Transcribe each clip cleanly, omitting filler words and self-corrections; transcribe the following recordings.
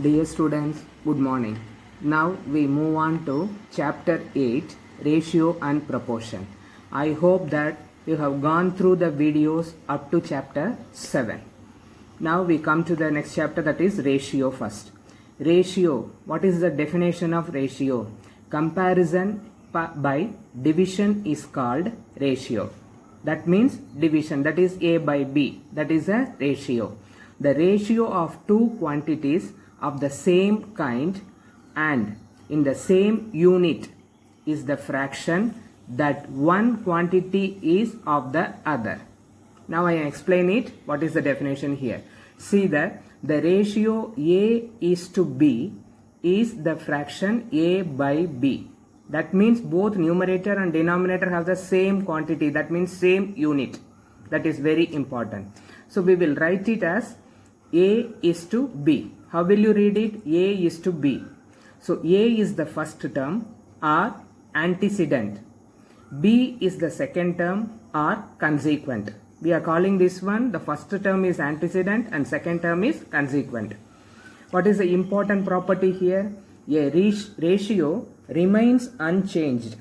Dear students, good morning. Now we move on to chapter 8, ratio and proportion. I hope that you have gone through the videos up to chapter 7. Now we come to the next chapter, that is ratio first. Ratio, what is the definition of ratio? Comparison by division is called ratio. That means division, that is A by B, that is a ratio. The ratio of two quantities of the same kind and in the same unit is the fraction that one quantity is of the other. Now I explain it. What is the definition here? See that the ratio A is to B is the fraction A by B. That means both numerator and denominator have the same quantity. That means same unit. That is very important. So we will write it as A is to B. How will you read it? A is to B. So A is the first term or antecedent. B is the second term or consequent. We are calling this one, the first term is antecedent and second term is consequent. What is the important property here? A ratio remains unchanged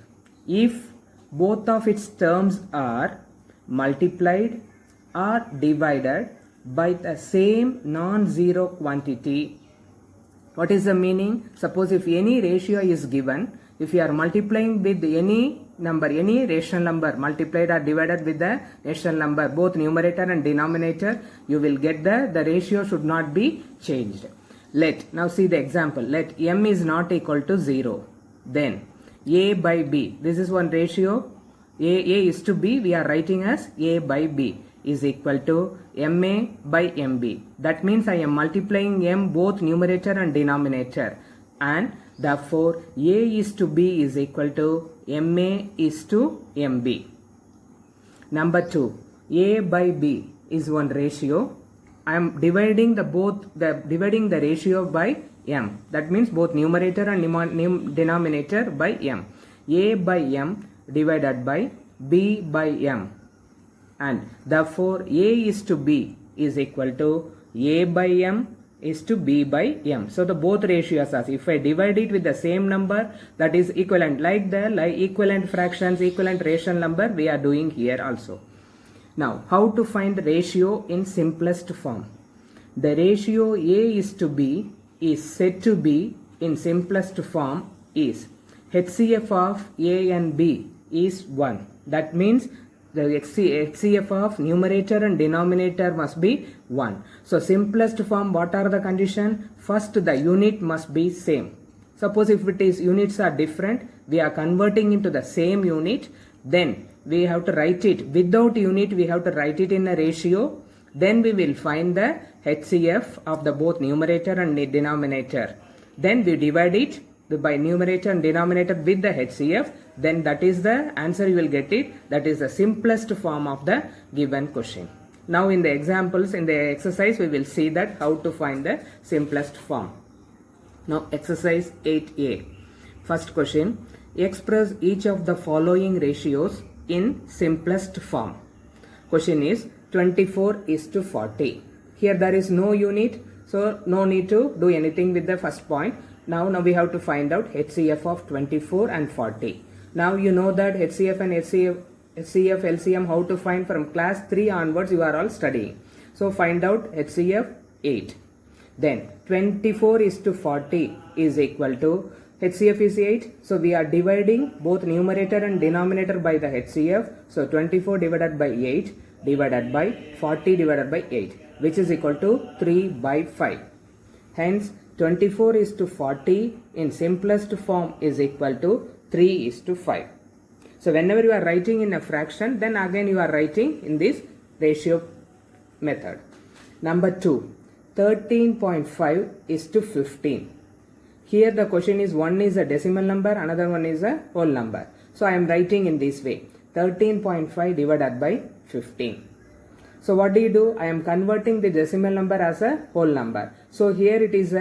if both of its terms are multiplied or divided by the same non-zero quantity. What is the meaning? Suppose if any ratio is given, if you are multiplying with any number, any rational number multiplied or divided with the rational number, both numerator and denominator, you will get the ratio should not be changed. Now see the example. Let m is not equal to 0. Then A by B. This is one ratio. A is to B. We are writing as A by B is equal to MA by MB. That means I am multiplying M both numerator and denominator, and therefore A is to B is equal to MA is to MB. Number 2, A by B is one ratio. I am dividing the ratio by M. That means both numerator and denominator by M. A by M divided by B by M. And therefore A is to B is equal to A by M is to B by M. So the both ratios are, if I divide it with the same number, that is equivalent, like equivalent fractions, equivalent rational number we are doing here also. Now how to find the ratio in simplest form? The ratio A is to B is said to be in simplest form is HCF of A and B is 1. That means the HCF of numerator and denominator must be 1. So simplest form, what are the condition? First, the unit must be same. Suppose if it is units are different, we are converting into the same unit, then we have to write it without unit, we have to write it in a ratio. Then we will find the HCF of the both numerator and denominator. Then we divide it by numerator and denominator with the HCF, then that is the answer you will get it. That is the simplest form of the given question. Now in the examples, in the exercise, we will see that how to find the simplest form. Now exercise 8a. First question, express each of the following ratios in simplest form. Question is 24 is to 40. Here there is no unit, so no need to do anything with the first point. Now we have to find out HCF of 24 and 40. Now you know that HCF and HCF LCM how to find from class 3 onwards, you are all studying. So find out HCF 8. Then 24 is to 40 is equal to, HCF is 8. So we are dividing both numerator and denominator by the HCF. So 24 divided by 8 divided by 40 divided by 8, which is equal to 3 by 5. Hence 24 is to 40 in simplest form is equal to 3 is to 5. So whenever you are writing in a fraction, then again you are writing in this ratio method. Number 2, 13.5 is to 15. Here the question is, one is a decimal number, another one is a whole number. So I am writing in this way, 13.5 divided by 15. So what do? I am converting the decimal number as a whole number. So here it is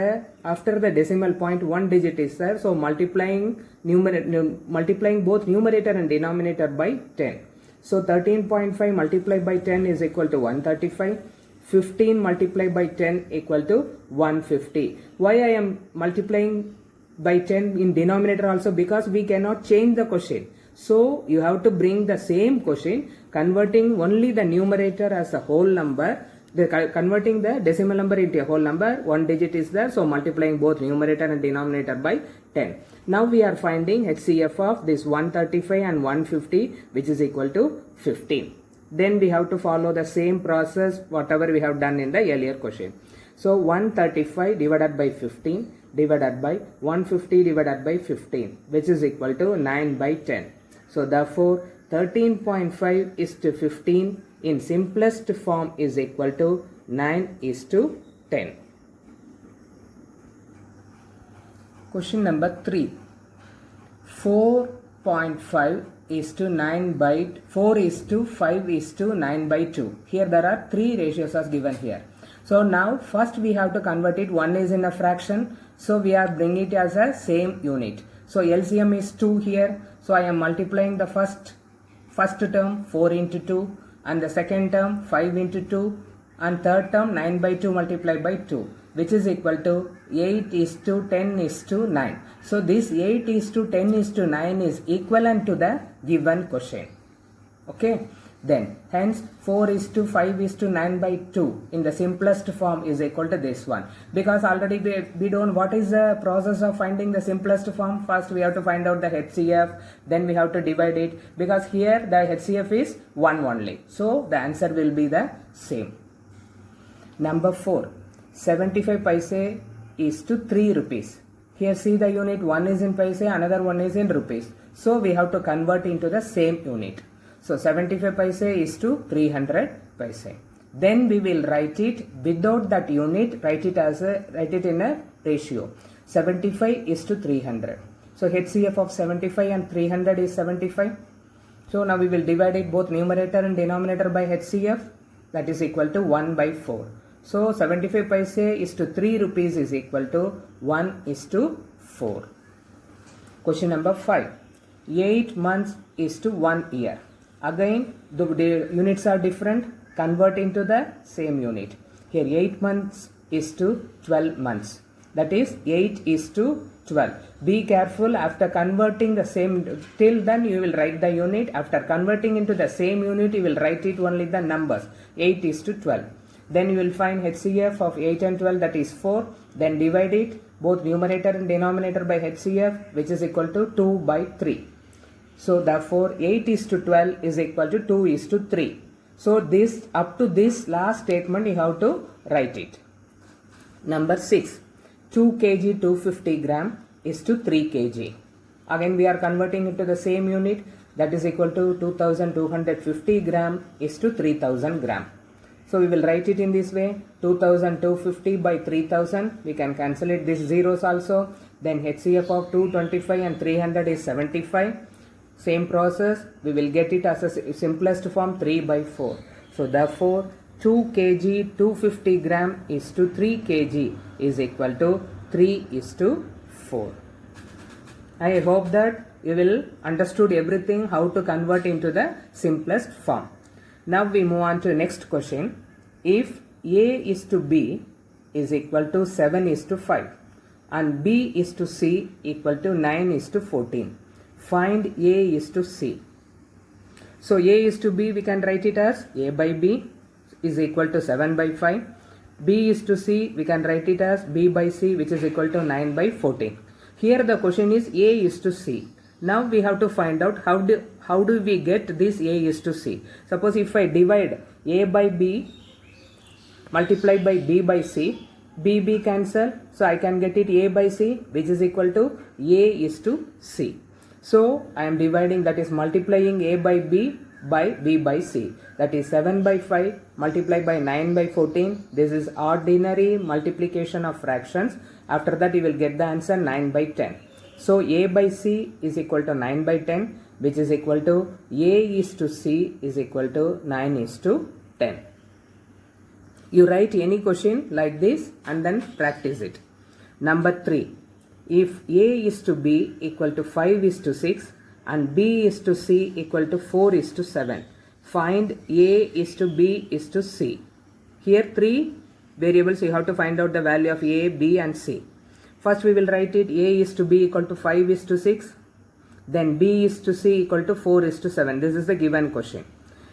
after the decimal point, one digit is there. So multiplying both numerator and denominator by 10. So 13.5 multiplied by 10 is equal to 135. 15 multiplied by 10 equal to 150. Why I am multiplying by 10 in denominator also? Because we cannot change the question. So you have to bring the same question, converting only the numerator as a whole number, converting the decimal number into a whole number. One digit is there, so multiplying both numerator and denominator by 10. Now we are finding HCF of this 135 and 150, which is equal to 15. Then we have to follow the same process whatever we have done in the earlier question. So 135 divided by 15 divided by 150 divided by 15, which is equal to 9 by 10. So therefore 13.5 is to 15 in simplest form is equal to 9 is to 10. Question number 3. 4.5 is to 9 by 4 is to 5 is to 9 by 2. Here there are 3 ratios as given here. So now first we have to convert it. One is in a fraction, so we are bringing it as a same unit. So LCM is 2 here. So I am multiplying the first term 4 into 2 and the second term 5 into 2 and third term 9 by 2 multiplied by 2, which is equal to 8 is to 10 is to 9. So this 8 is to 10 is to 9 is equivalent to the given question. Okay. Then hence 4 is to 5 is to 9 by 2 in the simplest form is equal to this one. Because already we don't, what is the process of finding the simplest form? First we have to find out the HCF, then we have to divide it, because here the HCF is 1 only. So the answer will be the same. Number 4. 75 paise is to 3 rupees. Here see the unit, one is in paise, another one is in rupees. So we have to convert into the same unit. So 75 paise is to 300 paise. Then we will write it without that unit, write it in a ratio. 75 is to 300. So HCF of 75 and 300 is 75. So now we will divide it both numerator and denominator by HCF, that is equal to 1 by 4. So 75 paise is to 3 rupees is equal to 1 is to 4. Question number 5. 8 months is to 1 year. Again the units are different, convert into the same unit. Here 8 months is to 12 months, that is 8 is to 12. Be careful, after converting the same, till then you will write the unit. After converting into the same unit you will write it only the numbers. 8 is to 12. Then you will find HCF of 8 and 12, that is 4. Then divide it both numerator and denominator by HCF, which is equal to 2 by 3. So therefore 8 is to 12 is equal to 2 is to 3. So this, up to this last statement you have to write it. Number 6. 2 kg 250 gram is to 3 kg. Again we are converting into the same unit, that is equal to 2250 gram is to 3000 gram. So we will write it in this way, 2250 by 3000, we can cancel it these zeros also. Then HCF of 225 and 300 is 75. Same process, we will get it as a simplest form 3 by 4. So therefore 2 kg 250 gram is to 3 kg is equal to 3 is to 4. I hope that you will understood everything how to convert into the simplest form. Now we move on to next question. If A is to B is equal to 7 is to 5 and B is to C equal to 9 is to 14. Find A is to C. So A is to B, we can write it as A by B is equal to 7 by 5. B is to C, we can write it as B by C, which is equal to 9 by 14. Here the question is A is to C. Now we have to find out how do we get this A is to C. Suppose if I divide A by B multiplied by B by C, B cancel, so I can get it A by C, which is equal to A is to C. So I am dividing, that is multiplying A by B by C, that is 7 by 5 multiplied by 9 by 14. This is ordinary multiplication of fractions. After that you will get the answer 9 by 10. So A by C is equal to 9 by 10, which is equal to A is to C is equal to 9 is to 10. You write any question like this and then practice it. Number 3. If A is to B equal to 5 is to 6 and B is to C equal to 4 is to 7. Find A is to B is to C. Here 3 variables, you have to find out the value of A, B and C. First we will write it A is to B equal to 5 is to 6. Then B is to C equal to 4 is to 7. This is the given question.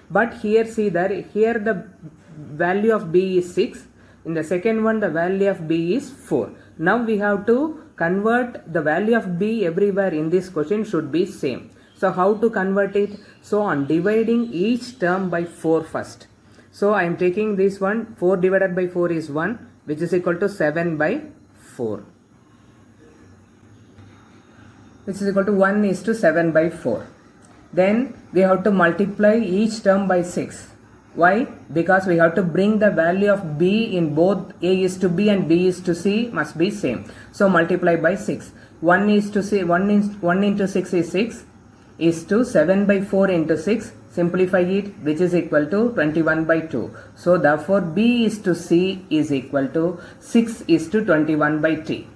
But here see that here the value of B is 6. In the second one the value of B is 4. Now we have to convert the value of B everywhere in this question should be same. So how to convert it? So on dividing each term by 4 first. So I am taking this one, 4 divided by 4 is 1, which is equal to 7 by 4. Which is equal to 1 is to 7 by 4. Then we have to multiply each term by 6. Why? Because we have to bring the value of B in both A is to B and B is to C must be same. So multiply by 6. 1 is to C, 1 into 6 is 6 is to 7 by 4 into 6. Simplify it, which is equal to 21 by 2. So therefore B is to C is equal to 6 is to 21 by 3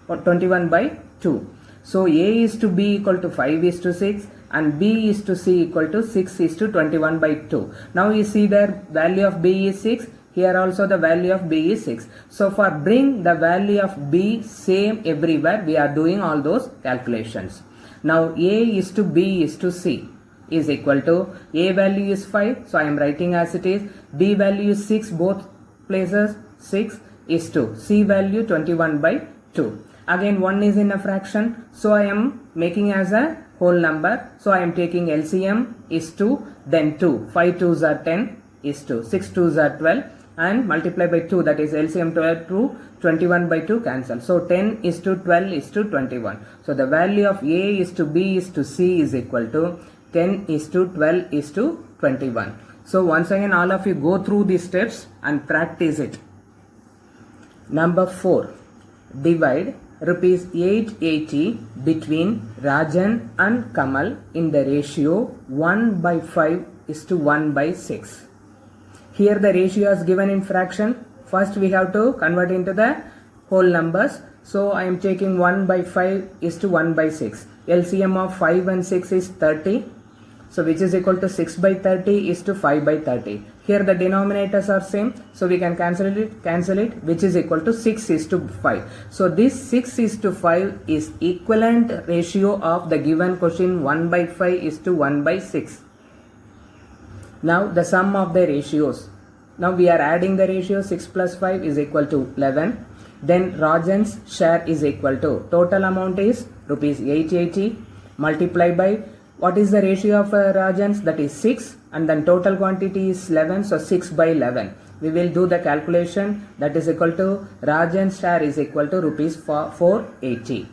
or 21 by 2. So A is to B equal to 5 is to 6 and B is to C equal to 6 is to 21 by 2. Now you see the value of B is 6. Here also the value of B is 6. So for bring the value of B same everywhere, we are doing all those calculations. Now A is to B is to C is equal to A value is 5. So I am writing as it is. B value is 6 both places. 6 is to C value 21 by 2. Again 1 is in a fraction. So I am making as a whole number. So I am taking LCM is 2, then 2. 5 2s are 10 is 2. 6 2s are 12 and multiply by 2, that is LCM 12 to 21 by 2 cancel. So 10 is to 12 is to 21. So the value of A is to B is to C is equal to 10 is to 12 is to 21. So once again all of you go through these steps and practice it. Number 4. Divide rupees 880 between Rajan and Kamal in the ratio 1 by 5 is to 1 by 6. Here the ratio is given in fraction. First we have to convert into the whole numbers. So I am taking 1 by 5 is to 1 by 6. LCM of 5 and 6 is 30. So which is equal to 6 by 30 is to 5 by 30. Here the denominators are same. So we can cancel it, which is equal to 6 is to 5. So this 6 is to 5 is equivalent ratio of the given question 1 by 5 is to 1 by 6. Now the sum of the ratios. Now we are adding the ratio. 6 plus 5 is equal to 11. Then Rajan's share is equal to, total amount is rupees 880 multiplied by, what is the ratio of Rajan's? That is 6 and then total quantity is 11. So 6 by 11. We will do the calculation, that is equal to Rajan's share is equal to rupees 480.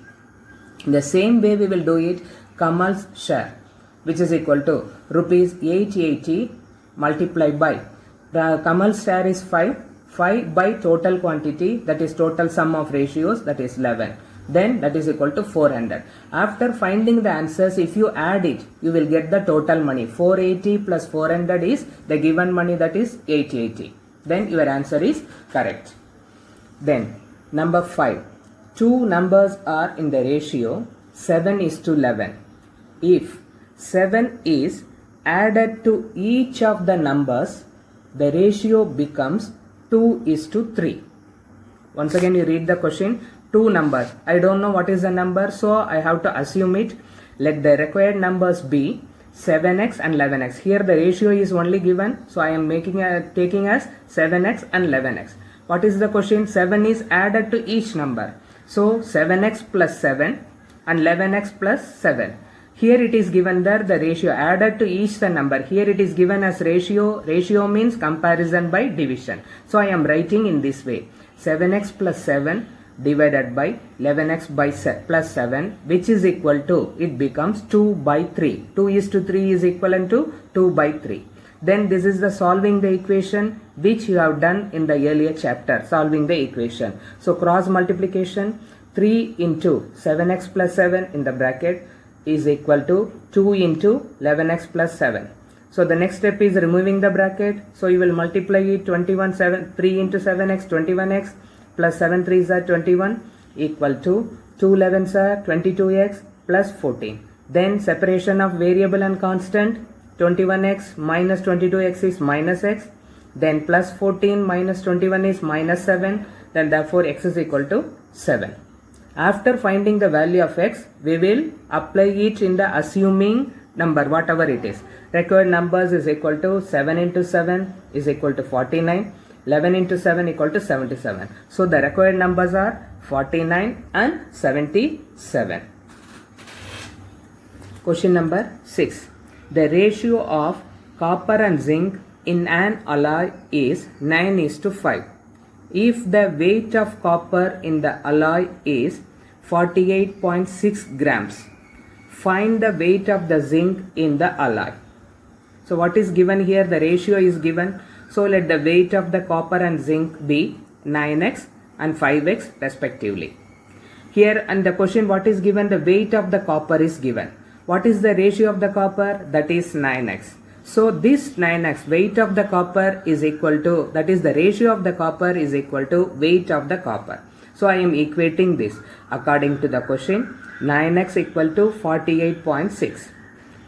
In the same way we will do it Kamal's share, which is equal to rupees 880 multiplied by, Kamal's share is 5 by total quantity, that is total sum of ratios, that is 11. Then that is equal to 400. After finding the answers, if you add it, you will get the total money. 480 plus 400 is the given money, that is 880. Then your answer is correct. Then number 5. Two numbers are in the ratio 7 is to 11. If 7 is added to each of the numbers, the ratio becomes 2 is to 3. Once again you read the question. Two numbers. I don't know what is the number, so I have to assume it. Let the required numbers be 7x and 11x. Here the ratio is only given, so I am taking as 7x and 11x. What is the question? 7 is added to each number. So 7x plus 7 and 11x plus 7. Here it is given that the ratio added to each the number. Here it is given as ratio. Ratio means comparison by division. So I am writing in this way. 7x plus 7 divided by 11x by plus 7, which is equal to, it becomes 2 by 3. 2 is to 3 is equivalent to 2 by 3. Then this is the solving the equation which you have done in the earlier chapter, solving the equation. So cross multiplication, 3 into 7x plus 7 in the bracket is equal to 2 into 11x plus 7. So the next step is removing the bracket. So you will multiply it 3 into 7x, 21x plus 7 3s are 21 equal to 2 11s are 22x plus 14. Then separation of variable and constant, 21x minus 22x is minus x Then plus 14 minus 21 is minus 7. Then therefore x is equal to 7. After finding the value of x, we will apply it in the assuming number, whatever it is. Required numbers is equal to 7 into 7 is equal to 49. 11 into 7 equal to 77. So the required numbers are 49 and 77. Question number 6. The ratio of copper and zinc in an alloy is 9:5. If the weight of copper in the alloy is 48.6 grams, find the weight of the zinc in the alloy. So what is given here? The ratio is given. So let the weight of the copper and zinc be 9x and 5x respectively. Here and the question, what is given? The weight of the copper is given. What is the ratio of the copper? That is 9x. So this 9x, weight of the copper is equal to, that is the ratio of the copper is equal to weight of the copper. So I am equating this according to the question. 9x equal to 48.6.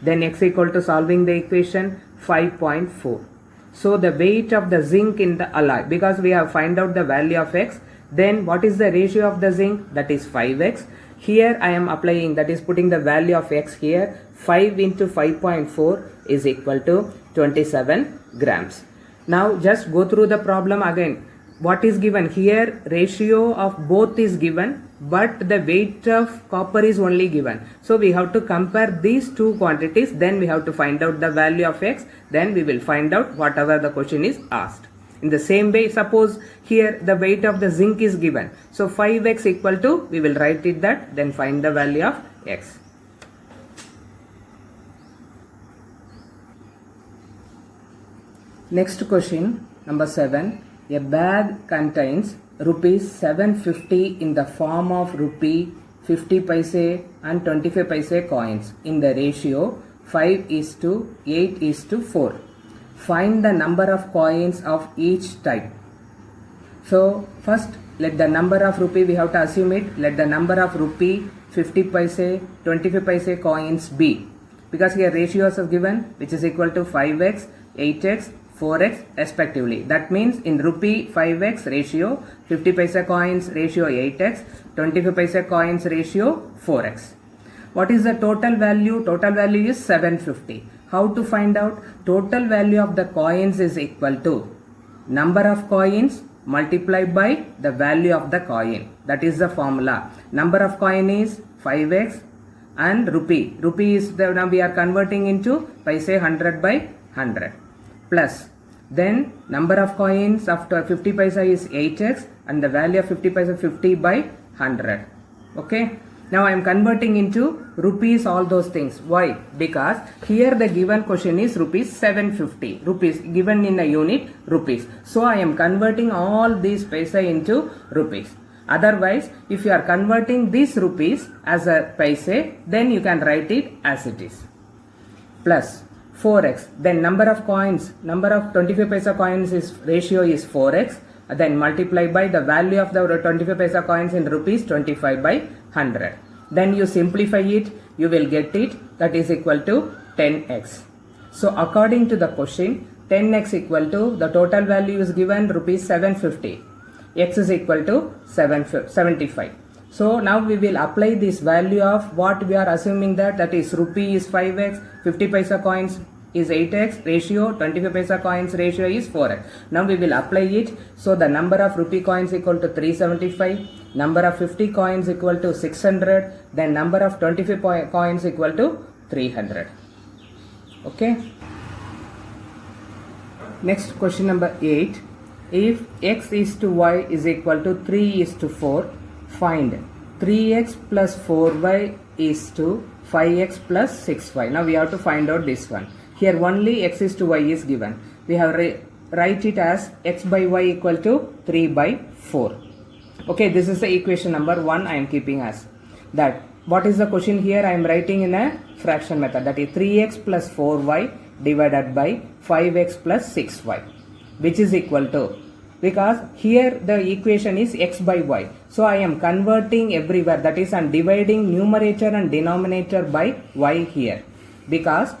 Then x equal to, solving the equation, 5.4. So the weight of the zinc in the alloy, because we have find out the value of x, then what is the ratio of the zinc? That is 5x. Here I am applying, that is putting the value of x here. 5 into 5.4 is equal to 27 grams. Now just go through the problem again. What is given here? Ratio of both is given, but the weight of copper is only given. So we have to compare these two quantities, then we have to find out the value of x, then we will find out whatever the question is asked. In the same way, suppose here the weight of the zinc is given. So 5x equal to, we will write it that, then find the value of x. Next question, number 7. A bag contains rupees 750 in the form of rupee 50 paise and 25 paise coins in the ratio 5:8:4. Find the number of coins of each type. So first let the number of rupee, we have to assume it, let the number of rupee, 50 paise, 25 paise coins be, because here ratios are given, which is equal to 5x, 8x, 4x respectively. That means in rupee 5x ratio, 50 paise coins ratio 8x, 25 paise coins ratio 4x. What is the total value? Total value is 750. How to find out? Total value of the coins is equal to number of coins multiplied by the value of the coin. That is the formula. Number of coin is 5x and rupee. Rupee is the, now we are converting into paise, 100 by 100. Plus then number of coins after 50 paisa is 8x and the value of 50 paisa 50 by 100. Okay, now I am converting into rupees all those things. Why? Because here the given question is rupees 750, rupees given in a unit rupees. So I am converting all these paisa into rupees. Otherwise, if you are converting these rupees as a paise, then you can write it as it is. Plus 4x, then number of coins, number of 25 paisa coins is ratio is 4x, then multiply by the value of the 25 paisa coins in rupees 25 by 100. Then you simplify it, you will get it, that is equal to 10x. So according to the question, 10x equal to, the total value is given rupees 750, x is equal to 75. So now we will apply this value of what we are assuming, that is rupee is 5x, 50 paisa coins is 8x, ratio 25 paisa coins ratio is 4x. Now we will apply it. So the number of rupee coins equal to 375, number of 50 coins equal to 600, then number of 25 coins equal to 300. Okay. Next question number 8. If x is to y is equal to 3:4, find 3x plus 4y is to 5x plus 6y. Now we have to find out this one. Here only x is to y is given. We have write it as x by y equal to 3 by 4. Okay, this is the equation number 1 I am keeping as that. What is the question here? I am writing in a fraction method, that is 3x plus 4y divided by 5x plus 6y, which is equal to, because here the equation is x by y. So I am converting everywhere, that is I am dividing numerator and denominator by y here. Because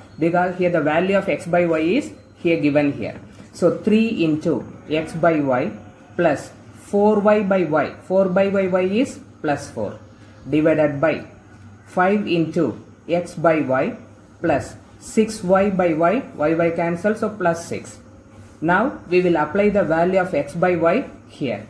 here the value of x by y is here given here. So 3 into x by y plus 4y by y. 4 by y is plus 4 divided by 5 into x by y plus 6y by y cancel, so plus 6. Now we will apply the value of x by y here.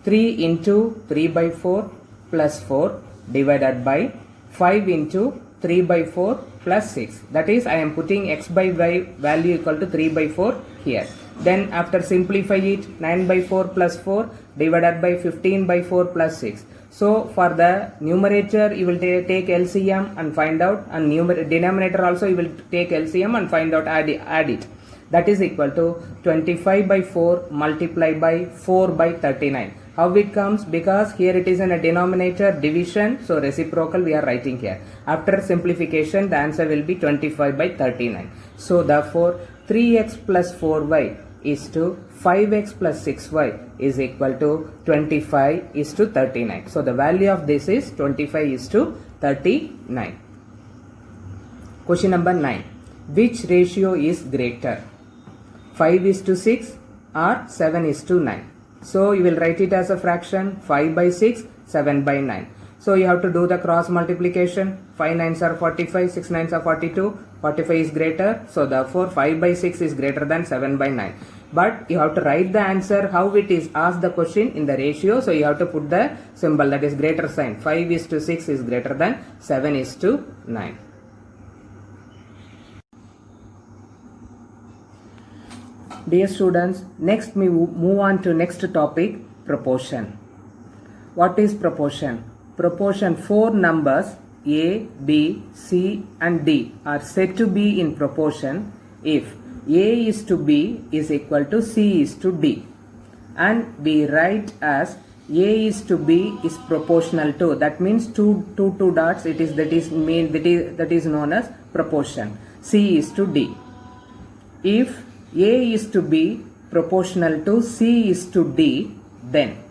3 into 3 by 4 plus 4 divided by 5 into 3 by 4 plus 6. That is, I am putting x by y value equal to 3 by 4 here. Then after simplify it, 9 by 4 plus 4 divided by 15 by 4 plus 6. So for the numerator you will take LCM and find out, and denominator also you will take LCM and find out, add it. That is equal to 25 by 4 multiplied by 4 by 39. How it comes? Because here it is in a denominator division, so reciprocal we are writing here. After simplification the answer will be 25 by 39. So therefore 3x plus 4y is to 5x plus 6y is equal to 25 is to 39. So the value of this is 25 is to 39. Question number 9. Which ratio is greater? 5 is to 6 or 7 is to 9. So you will write it as a fraction, 5 by 6, 7 by 9. So you have to do the cross multiplication. 5 9s are 45, 6 9s are 42. 45 is greater. So therefore 5 by 6 is greater than 7 by 9. But you have to write the answer how it is asked the question in the ratio. So you have to put the symbol, that is greater sign. 5 is to 6 is greater than 7 is to 9. Dear students, next we move on to next topic, proportion. What is proportion? Proportion, 4 numbers A, B, C and D are said to be in proportion if A is to B is equal to C is to D, and we write as A is to B is proportional to, that means two dots, that is known as proportion. C is to D. If A is to B proportional to C is to D, then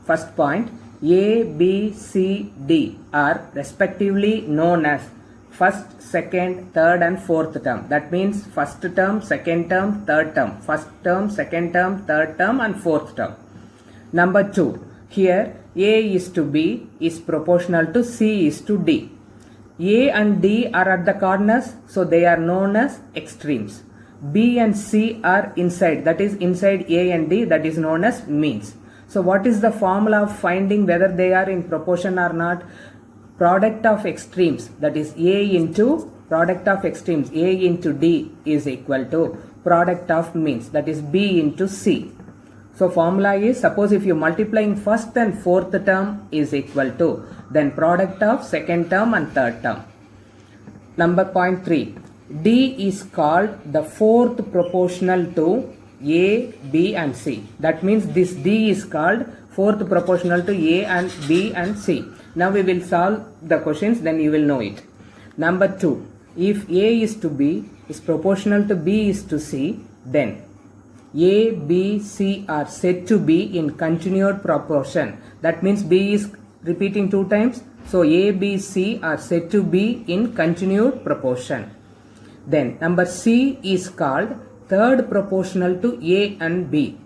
first point, A, B, C, D are respectively known as first, second, third and fourth term. That means first term, second term, third term. First term, second term, third term and fourth term. Number 2. Here A is to B is proportional to C is to D. A and D are at the corners, so they are known as extremes. B and C are inside, that is inside A and D, that is known as means. So what is the formula of finding whether they are in proportion or not? Product of extremes, that is A into product of extremes, A into D is equal to product of means, that is B into C. So formula is, suppose if you multiplying first and fourth term is equal to, then product of second term and third term. Number point 3. D is called the fourth proportional to A, B and C. That means this D is called fourth proportional to A and B and C. Now we will solve the questions, then you will know it. Number 2. If A is to B is proportional to B is to C, then A, B, C are said to be in continued proportion. That means B is repeating 2 times. So A, B, C are said to be in continued proportion. Then number C is called third proportional to A and B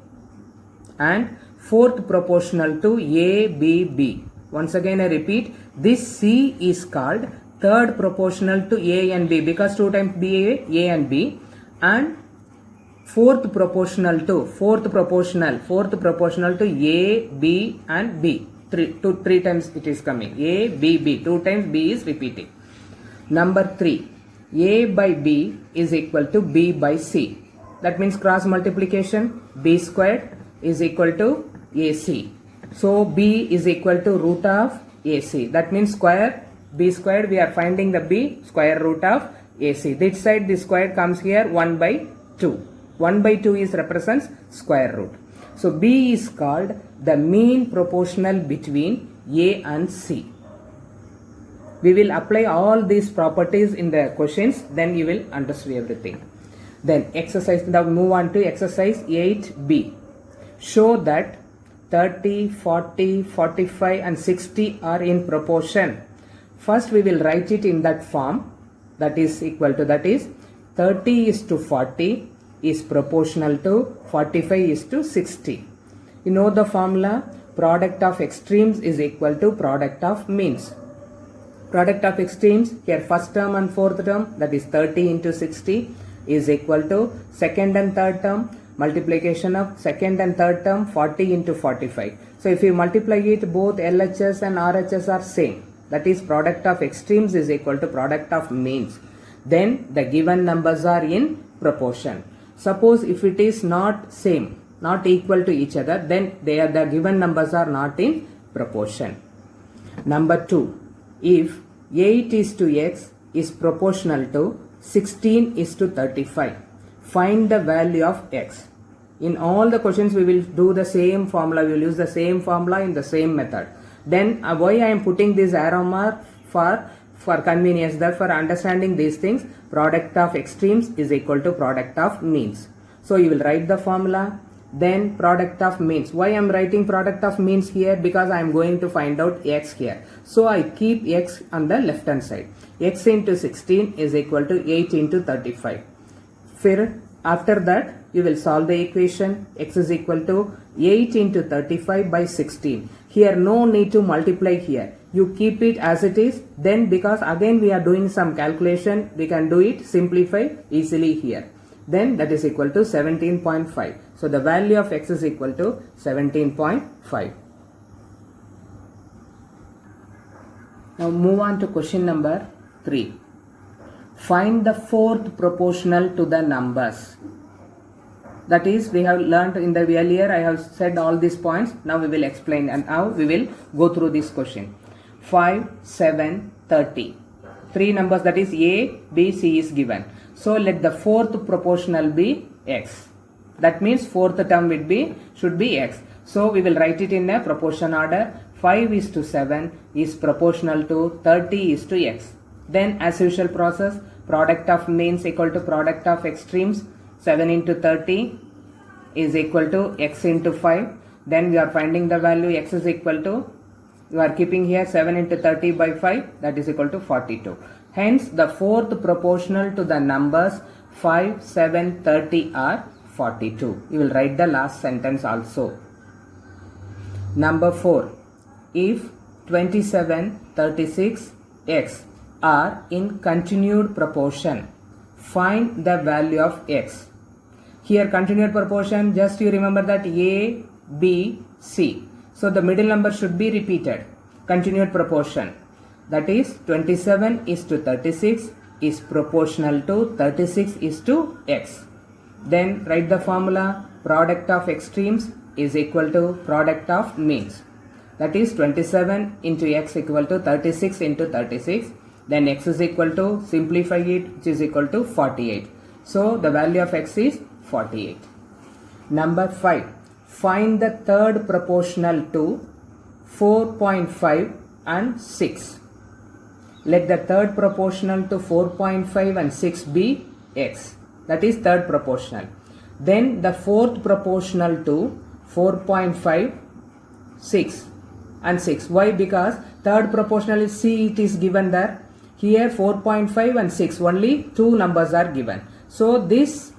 and fourth proportional to A, B, B. Once again I repeat, this C is called third proportional to A and B because 2 times B, A and B, and fourth proportional to A, B and B. 3 times it is coming. A, B, B. 2 times B is repeating. Number 3. A by B is equal to B by C. That means cross multiplication, B squared is equal to AC. So B is equal to root of AC. That means square B squared, we are finding the B, square root of AC. This side this square comes here 1 by 2. 1 by 2 is represents square root. So B is called the mean proportional between A and C. We will apply all these properties in the questions, then you will understand everything. Then exercise, now move on to exercise 8B. Show that 30, 40, 45 and 60 are in proportion. First we will write it in that form, that is equal to, that is 30 is to 40, is proportional to 45 is to 60. You know the formula, product of extremes is equal to product of means. Product of extremes, here first term and fourth term, that is 30 into 60 is equal to second and third term, multiplication of second and third term 40 into 45. So if you multiply it, both LHS and RHS are same. That is product of extremes is equal to product of means. Then the given numbers are in proportion. Suppose if it is not same, not equal to each other, then the given numbers are not in proportion. Number 2. If 8 is to x is proportional to 16 is to 35. Find the value of x. In all the questions we will do the same formula, we will use the same formula in the same method. Then why I am putting this arrow mark for convenience, that for understanding these things, product of extremes is equal to product of means. So you will write the formula, then product of means. Why I am writing product of means here? Because I am going to find out x here. So I keep x on the left hand side. X into 16 is equal to 8 into 35. After that you will solve the equation. X is equal to 8 into 35 by 16. Here no need to multiply here. You keep it as it is. Then because again we are doing some calculation, we can do it, simplify easily here. Then that is equal to 17.5. So the value of x is equal to 17.5. Now move on to question number 3. Find the fourth proportional to the numbers. That is, we have learnt in the earlier, I have said all these points. Now we will explain, and now we will go through this question. 5, 7, 30. Three numbers, that is A, B, C is given. So let the fourth proportional be x. That means fourth term should be x. So we will write it in a proportion order. 5 is to 7 is proportional to 30 is to x. Then as usual process, product of means equal to product of extremes. 7 into 30 is equal to x into 5. Then we are finding the value x is equal to, you are keeping here 7 into 30 by 5, that is equal to 42. Hence the fourth proportional to the numbers 5, 7, 30 are 42. You will write the last sentence also. Number 4. If 27, 36, x are in continued proportion, find the value of x. Here continued proportion, just you remember that A, B, C. So the middle number should be repeated. Continued proportion, that is 27 is to 36 is proportional to 36 is to x. Then write the formula, product of extremes is equal to product of means. That is 27 into x equal to 36 into 36. Then x is equal to, simplify it, which is equal to 48. So the value of x is 48. Number 5. Find the third proportional to 4.5 and 6. Let the third proportional to 4.5 and 6 be x. That is third proportional. Then the fourth proportional to 4.5, 6 and 6. Why? Because third proportional is C, it is given there. Here 4.5 and 6, only two numbers are given. So this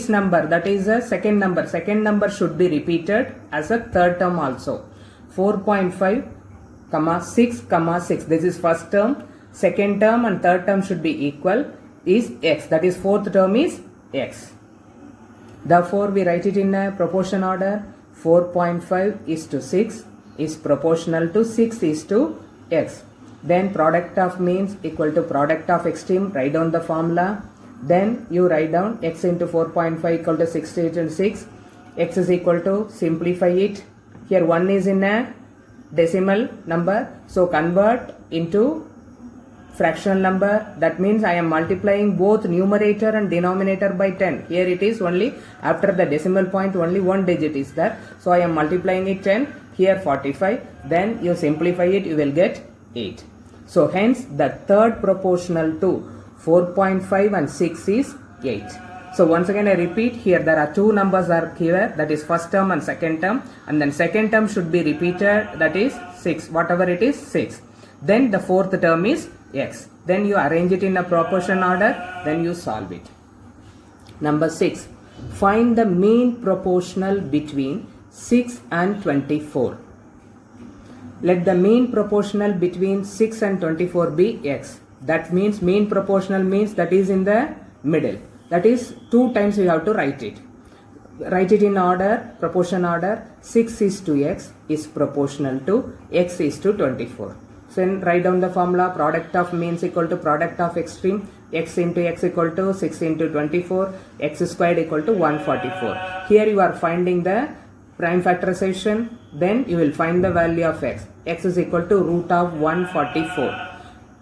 number, that is a second number should be repeated as a third term also. 4.5, 6, 6. This is first term. Second term and third term should be equal, is x. That is fourth term is x. Therefore we write it in a proportion order. 4.5 is to 6 is proportional to 6 is to x. Then product of means equal to product of extreme. Write down the formula. Then you write down x into 4.5 equal to 68 and 6. X is equal to, simplify it. Here 1 is in a decimal number. So convert into fractional number. That means I am multiplying both numerator and denominator by 10. Here it is only after the decimal point only one digit is there. So I am multiplying it 10. Here 45. Then you simplify it, you will get 8. So hence the third proportional to 4.5 and 6 is 8. So once again I repeat, here there are two numbers are here, that is first term and second term, and then second term should be repeated, that is 6, whatever it is 6. Then the fourth term is x. Then you arrange it in a proportion order, then you solve it. Number 6. Find the mean proportional between 6 and 24. Let the mean proportional between 6 and 24 be x. That means mean proportional means that is in the middle. That is 2 times we have to write it. Write it in order, proportion order. 6 is to x is proportional to x is to 24. So then write down the formula. Product of means equal to product of extreme. X into x equal to 6 into 24. X squared equal to 144. Here you are finding the prime factorization. Then you will find the value of x. X is equal to root of 144.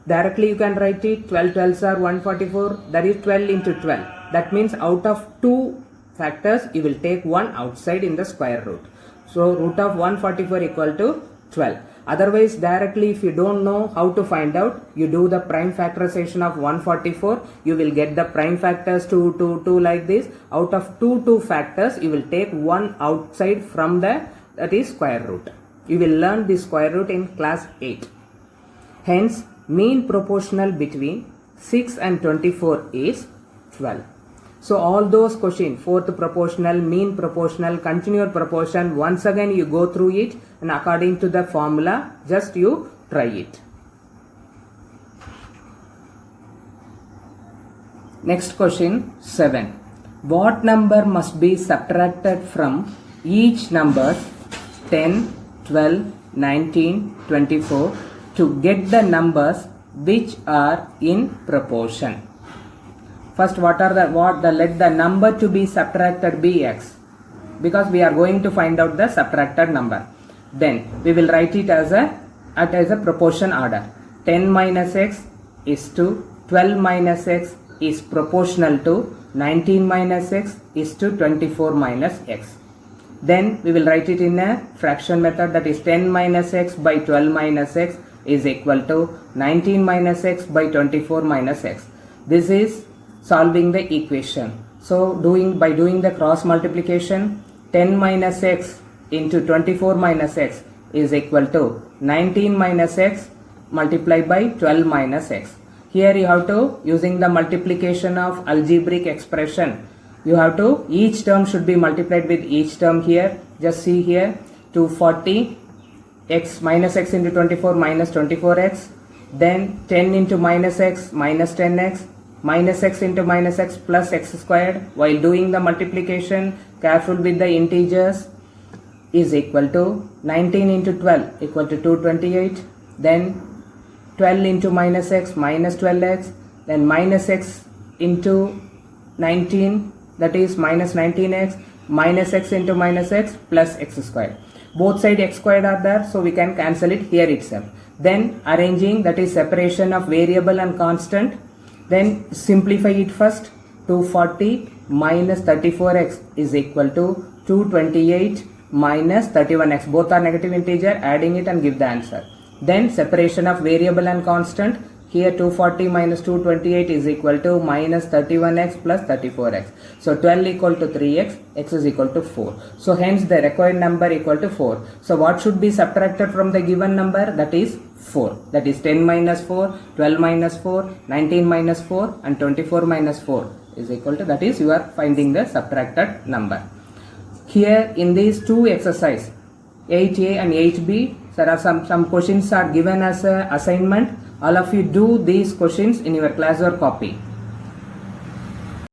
Directly you can write it. 12 12s are 144. That is 12 into 12. That means out of 2 factors you will take one outside in the square root. So root of 144 equal to 12. Otherwise directly if you don't know how to find out, you do the prime factorization of 144. You will get the prime factors 2 2 2 like this. Out of 2 factors you will take one outside from that is square root. You will learn the square root in class 8. Hence mean proportional between 6 and 24 is 12. So all those questions, fourth proportional, mean proportional, continued proportion, once again you go through it and according to the formula, just you try it. Next question 7. What number must be subtracted from each number 10, 12, 19, 24 to get the numbers which are in proportion? First, let the number to be subtracted be x, because we are going to find out the subtracted number. Then we will write it as a proportion order. 10 minus x is to 12 minus x is proportional to 19 minus x is to 24 minus x. Then we will write it in a fraction method, that is 10 minus x by 12 minus x is equal to 19 minus x by 24 minus x. This is solving the equation. So by doing the cross multiplication, 10 minus x into 24 minus x is equal to 19 minus x multiplied by 12 minus x. Here you have to, using the multiplication of algebraic expression, you have to, each term should be multiplied with each term here. Just see here, 240 x minus x into 24 minus 24x, then 10 into minus x minus 10x, minus x into minus x plus x squared. While doing the multiplication, careful with the integers, is equal to 19 into 12 equal to 228. Then 12 into minus x minus 12x, then minus x into 19, that is minus 19x, minus x into minus x plus x squared. Both sides x squared are there, so we can cancel it here itself. Then arranging, that is separation of variable and constant. Then simplify it first. 240 minus 34x is equal to 228 minus 31x. Both are negative integer, adding it and give the answer. Then separation of variable and constant. Here 240 minus 228 is equal to minus 31x plus 34x. So 12 equal to 3x, x is equal to 4. So hence the required number equal to 4. So what should be subtracted from the given number? That is 4. That is 10 minus 4, 12 minus 4, 19 minus 4 and 24 minus 4 is equal to, that is you are finding the subtracted number. Here in these two exercises, 8a and 8b, there are some questions are given as a assignment. All of you do these questions in your classwork copy.